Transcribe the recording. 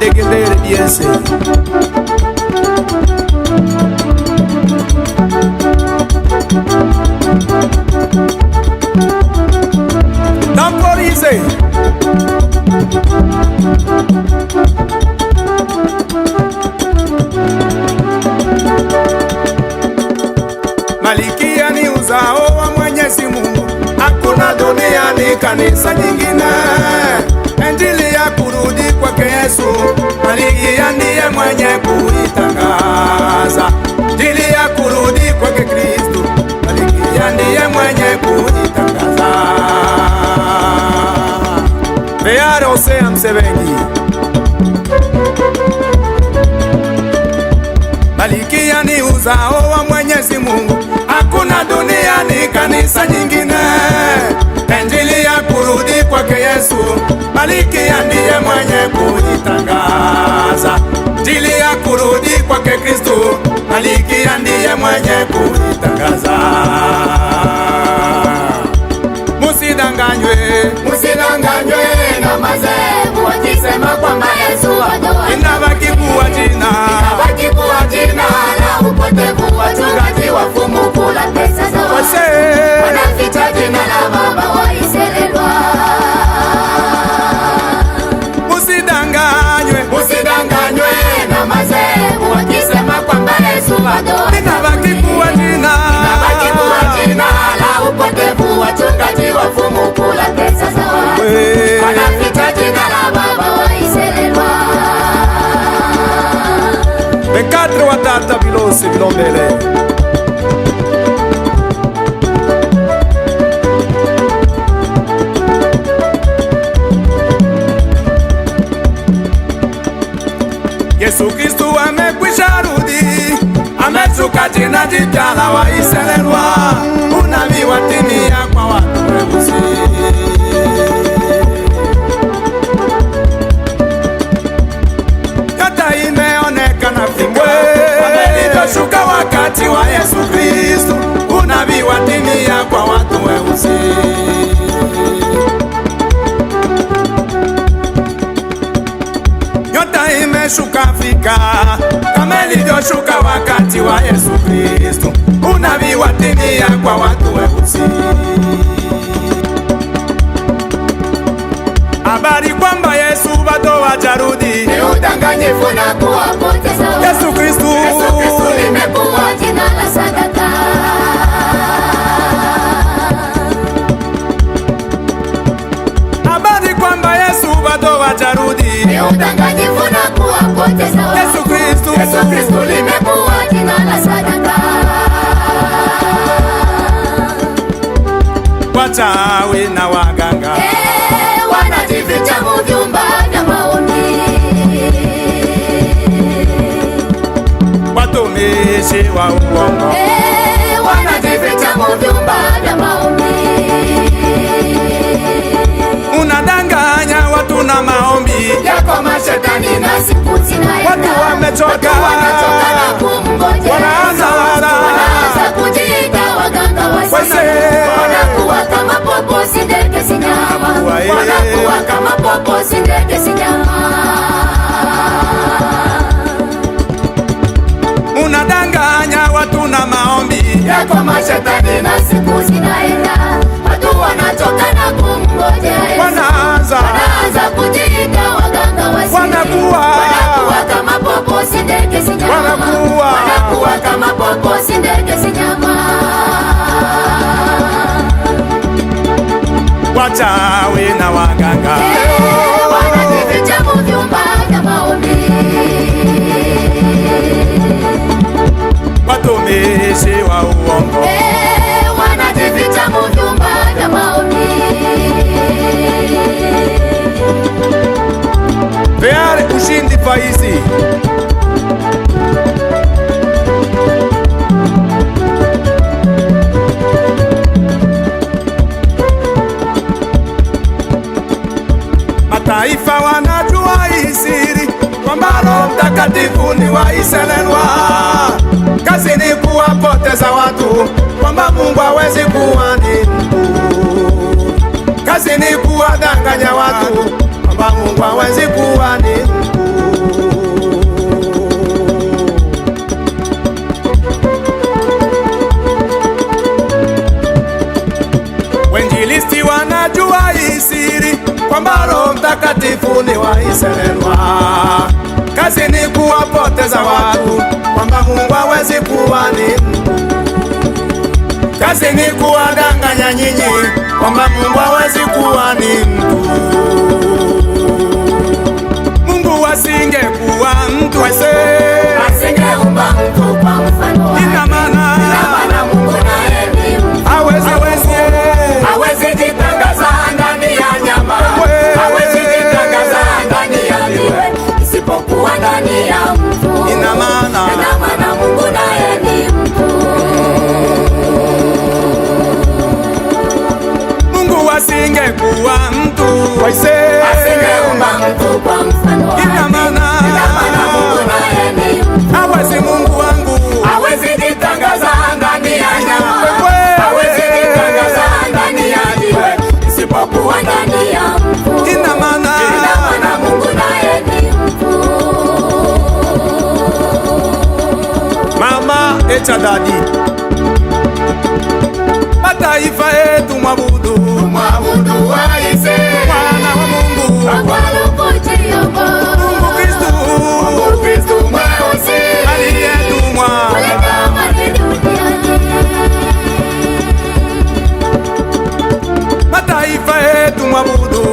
degendere diese. Temporize. Malikia ni uzao wa Mwenyezi Mungu, hakuna duniani kanisa nyingine. Injili ya kurudi kwake Yesu, Malikia ndiye mwenye kuitangaza. Injili ya kurudi kwake Kristo, Malikia ndiye mwenye kuitangaza. Beare Hosea Msebengi. Malikia ni uzao wa Mwenyezi Mungu, hakuna duniani kanisa nyingine. Injili ya kurudi kwake Yesu, Malikia ndiye mwenye kuitangaza. Injili ya kurudi kwake Kristo, Malikia ndiye mwenye kuitangaza. Musidanganywe, Musidanganywe na madhehebu wakisema kwamba Yesu adoa. inabaki kuwa jina, Inabaki kuwa jina la upotevu, wachungaji wa fumu kula pesa za wase. Wanaficha jina la Baba wa Iselelwa. Musidanganywe, Musidanganywe na madhehebu wakisema kwamba Yesu adoa. inabaki kuwa jina, Inabaki kuwa jina la upotevu, wachungaji wa fumu kula pesa za wase. Wanaficha jina la Baba wa Iselelwa. Bekadre watata bilose bilombele. Yesu Kristo amekwisha rudi, ametuka jina jipya la Waiselelwa, unabii watimia kwa watu weusi. Yote imeonekana vingwe, amelivoshuka wakati wa Yesu Kristo, unabii watimia kwa watu weusi. Imeshuka Afrika kama ilivyoshuka wakati wa Yesu Kristo, unabii watimia kwa watu weusi. Habari kwamba Yesu bado hajarudi ni udanganyifu na kuwapoteza watu. Yesu Kristo limekuwa jina la sadaka. habari kwamba Yesu bado hajarudi ni udanganyifu na kuwapoteza watu. Yesu Kristo limekuwa jina la sadaka. wachawi na waganga wanajificha mu vyumba vya maombi. watumishi wa uongo wanajificha mu vyumba vya maombi. unadanganya watu na maombi yako mashetani na siku zinaenda. Watu wamechoka na kumngojea. Wanaanza kujiita waganga wase. Wanakuwa kama popo si ndege si nyama. Wanakuwa kama popo si ndege si nyama. unadanganya watu na maombi yako mashetani na siku zinaenda. Watu wanachoka na kumngojea. Wanaanza kujiita waganga wase. Wanakuwa kama popo si ndege si nyama. Wanakuwa kama popo si ndege si nyama. wachawi na waganga wanajificha mu vyumba vya maombi. watumishi wa uongo wanajificha mu vyumba vya maombi. Beare Ushindi Faizi. Mataifa wanajua hii siri kwamba Roho Mtakatifu ni wa Iselelwa. Kazi ni kuwapoteza watu kwamba Mungu hawezi kuwa ni Mungu. Kazi ni kuwadanganya watu kwamba Mungu hawezi kuwa ni Mungu. kwamba Roho Mtakatifu ni waiselelwa. Kazi ni kuwapoteza watu kwamba Mungu hawezi kuwa ni Mungu. Kazi ni kuwadanganya nyinyi kwamba Mungu hawezi kuwa ni mtu. Mungu asingekuwa mtu asingeumba mtu kwa mfano wake. Ina maana Mungu naye ni mtu. Hawezi jitangaza ndani ya nyama, hawezi jitangaza ndani ya jiwe, isipokuwa ndani ya mtu. Ina maana Mungu naye ni mtu. Mungu asingekuwa mtu asingeumba mtu kwa mfano wake. Ina maana Mungu naye ni mtu. hawezi, Mungu wangu hawezi jitangaza ndani ya nyama, hawezi jitangaza ndani ya jiwe, isipokuwa ndani ya mtu. Ina maana Mungu naye ni mtu. Mama echa dadi, mataifa yetu mwabudu waise Mwana wa Mungu, Mungu Kristu mweusi aliyetumwa. kuleta amani duniani. Mataifa yetu mwabudu